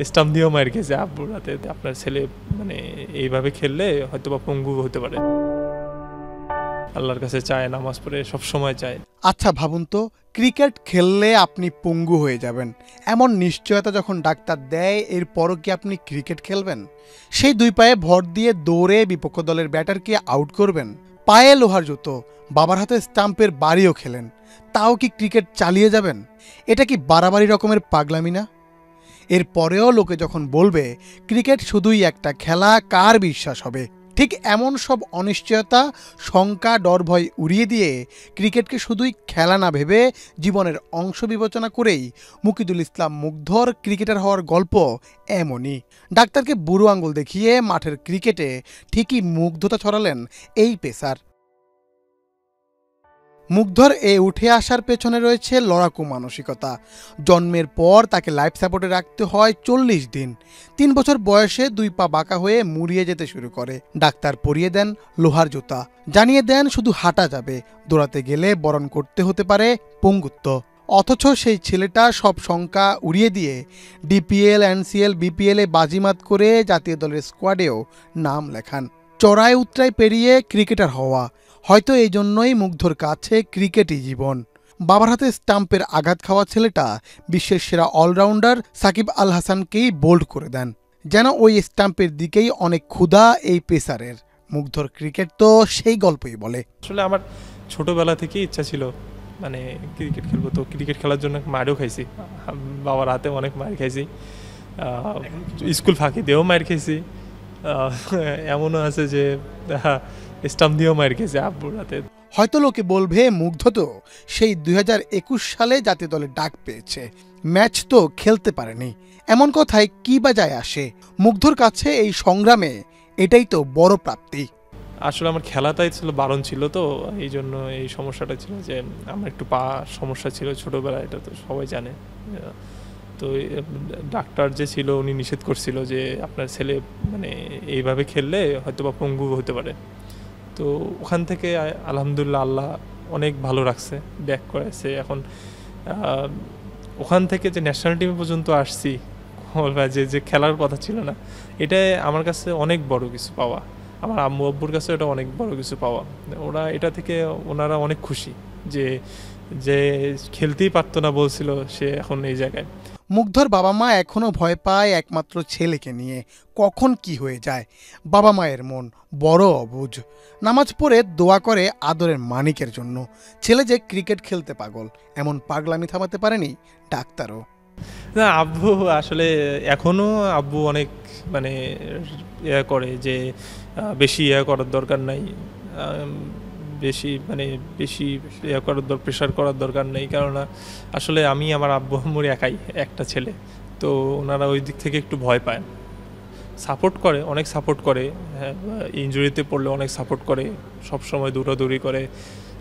Stump দিয়েও মার খেয়েছে আব্বুর হাতে, আপনার ছেলে মানে এইভাবে খেললে হয়তো বা পঙ্গু হতে পারে। আল্লাহর কাছে চায়, নামাজ পড়ে সব সময় চায়। আচ্ছা ভাবুন তো, ক্রিকেট খেললে আপনি পঙ্গু হয়ে যাবেন, এমন নিশ্চয়তা যখন ডাক্তার দেয়, এরপরও কি আপনি ক্রিকেট খেলবেন? সেই দুই পায়ে ভর দিয়ে দৌড়ে বিপক্ষ দলের ব্যাটারকে আউট করবেন? পায়ে লোহার জুতো, বাবার হাতে স্টাম্পের বাড়িও খেলেন, তাও কি ক্রিকেট চালিয়ে যাবেন? এটা কি বাড়াবাড়ি রকমের পাগলামি না? এরপরেও লোকে যখন বলবে ক্রিকেট শুধুই একটা খেলা, কার বিশ্বাস হবে? ঠিক এমন সব অনিশ্চয়তা, শঙ্কা, ডর ভয় উড়িয়ে দিয়ে ক্রিকেটকে শুধুই খেলা না ভেবে জীবনের অংশ বিবেচনা করেই মুকিদুল ইসলাম মুগ্ধর ক্রিকেটার হওয়ার গল্প এমনই। ডাক্তারকে বুড়ো আঙুল দেখিয়ে মাঠের ক্রিকেটে ঠিকই মুগ্ধতা ছড়ালেন এই পেসার। মুগ্ধর উঠে আসার পেছনে রয়েছে লড়াকু মানসিকতা। জন্মের পর তাকে লাইফ সাপোর্টে রাখতে হয় 40 দিন। 3 বছর বয়সে দুই পা বাঁকা হয়ে মুড়িয়ে যেতে শুরু করে। ডাক্তার পরিয়ে দেন লোহার জুতা, জানিয়ে দেন শুধু হাঁটা যাবে, দৌড়াতে গেলে বরণ করতে হতে পারে পঙ্গুত্ব। অথচ সেই ছেলেটা সব শঙ্কা উড়িয়ে দিয়ে ডিপিএল, এনসিএল, বিপিএলে বাজিমাত করে জাতীয় দলের স্কোয়াডেও নাম লেখান। চড়াই উতরাই পেরিয়ে ক্রিকেটার হওয়া, হয়তো এই জন্যই মুগ্ধর কাছে ক্রিকেটই জীবন। বাবার হাতে স্টাম্পের আঘাত খাওয়া ছেলেটা বিশ্বের সেরা অলরাউন্ডার সাকিব আল হাসানকেই বোল্ড করে দেন। যেন ওই স্টাম্পের দিকেই অনেক ক্ষুধা এই পেসারের। মুগ্ধর ক্রিকেট তো সেই গল্পই বলে। আসলে আমার ছোটবেলা থেকেই ইচ্ছা ছিল মানে ক্রিকেট খেলবো, তো ক্রিকেট খেলার জন্য মারও খাইছি, বাবার হাতে অনেক মার খাইছি, স্কুল ফাঁকি দিয়েও মার খেয়েছি, এমনও আছে যে স্টাম্প দিয়েও মার খেয়েছে আব্বুর হাতে। হয়তো লোকে বলবে মুগ্ধ তো সেই 2021 সালে জাতীয় দলে ডাক পেয়েছে, ম্যাচ তো খেলতে পারেনি। এমন কথায় কি বা যায় আসে? মুগ্ধর কাছে এই সংগ্রামে এটাই তো বড় প্রাপ্তি। আসলে আমার খেলাটাই ছিল বারণ ছিল, তো এই জন্য এই সমস্যাটা ছিল যে আমার একটু পা সমস্যা ছিল ছোটোবেলায়, এটা তো সবাই জানে। তো ডাক্তার যে ছিল উনি নিষেধ করছিল যে আপনার ছেলে মানে এইভাবে খেললে হয়তো বা পঙ্গু হতে পারে। তো ওখান থেকে আলহামদুলিল্লাহ আল্লাহ অনেক ভালো রাখছে, ব্যাক করেছে। এখন ওখান থেকে যে ন্যাশনাল টিমে পর্যন্ত আসছি, যে খেলার কথা ছিল না, এটাই আমার কাছে অনেক বড় কিছু পাওয়া। আমার আম্মু আব্বুর কাছে এটা অনেক বড় কিছু পাওয়া। ওরা এটা থেকে ওনারা অনেক খুশি যে যে খেলতেই পারতো না বলছিল সে এখন এই জায়গায়। মুগ্ধর বাবা মা এখনও ভয় পায় একমাত্র ছেলেকে নিয়ে, কখন কি হয়ে যায়। বাবা মায়ের মন বড় অবুঝ। নামাজ পড়ে দোয়া করে আদরের মানিকের জন্য। ছেলে যে ক্রিকেট খেলতে পাগল, এমন পাগলামি থামাতে পারেনি ডাক্তারও। না, আব্বু আসলে এখনও আব্বু অনেক মানে ইয়ে করে যে বেশি ইয়ে করার দরকার নাই, বেশি মানে বেশি ইয়ে করার প্রেশার করার দরকার নেই। কেননা আসলে আমি আমার আব্বু আম্মুর একাই একটা ছেলে, তো ওনারা ওই দিক থেকে একটু ভয় পায়। সাপোর্ট করে, অনেক সাপোর্ট করে, হ্যাঁ, ইনজুরিতে পড়লে অনেক সাপোর্ট করে, সব সময় দৌড়াদৌড়ি করে,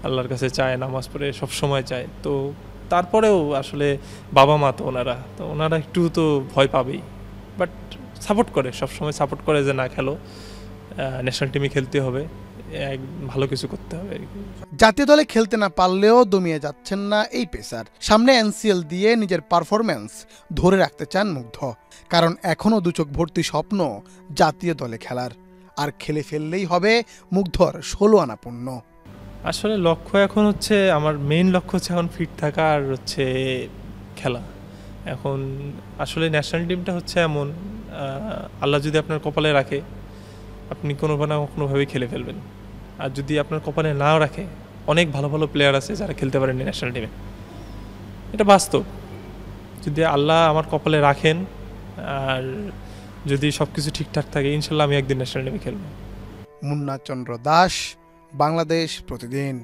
আল্লাহর কাছে চায়, নামাজ পড়ে সব সময় চায়। তো তারপরেও আসলে বাবা মা তো ওনারা একটু তো ভয় পাবেই, বাট সাপোর্ট করে, সব সময় সাপোর্ট করে যে না খেলো, ন্যাশনাল টিমে খেলতে হবে, ভালো কিছু করতে হবে আর কি। জাতীয় দলে খেলতে না পারলেও দমিয়ে যাচ্ছেন না এই পেসার। সামনে এনসিএল দিয়ে নিজের পারফরম্যান্স ধরে রাখতে চান মুগ্ধ, কারণ এখনও দু চোখ ভর্তি স্বপ্ন জাতীয় দলে খেলার। আর খেলে ফেললেই হবে মুগ্ধর 16 আনা পূর্ণ। আসলে লক্ষ্য এখন হচ্ছে, আমার মেইন লক্ষ্য হচ্ছে এখন ফিট থাকা আর হচ্ছে খেলা। এখন আসলে ন্যাশনাল টিমটা হচ্ছে এমন, আল্লাহ যদি আপনার কপালে রাখে আপনি কোনোভাবেই খেলে ফেলবেন, আর যদি আপনার কপালে নাও রাখে অনেক ভালো ভালো প্লেয়ার আছে যারা খেলতে পারেন ন্যাশনাল টিমে। এটা বাস্তব। যদি আল্লাহ আমার কপালে রাখেন আর যদি সব কিছু ঠিকঠাক থাকে, ইনশাল্লাহ আমি একদিন ন্যাশনাল টিমে খেলবো। মুন্না চন্দ্র দাস, বাংলাদেশ প্রতিদিন।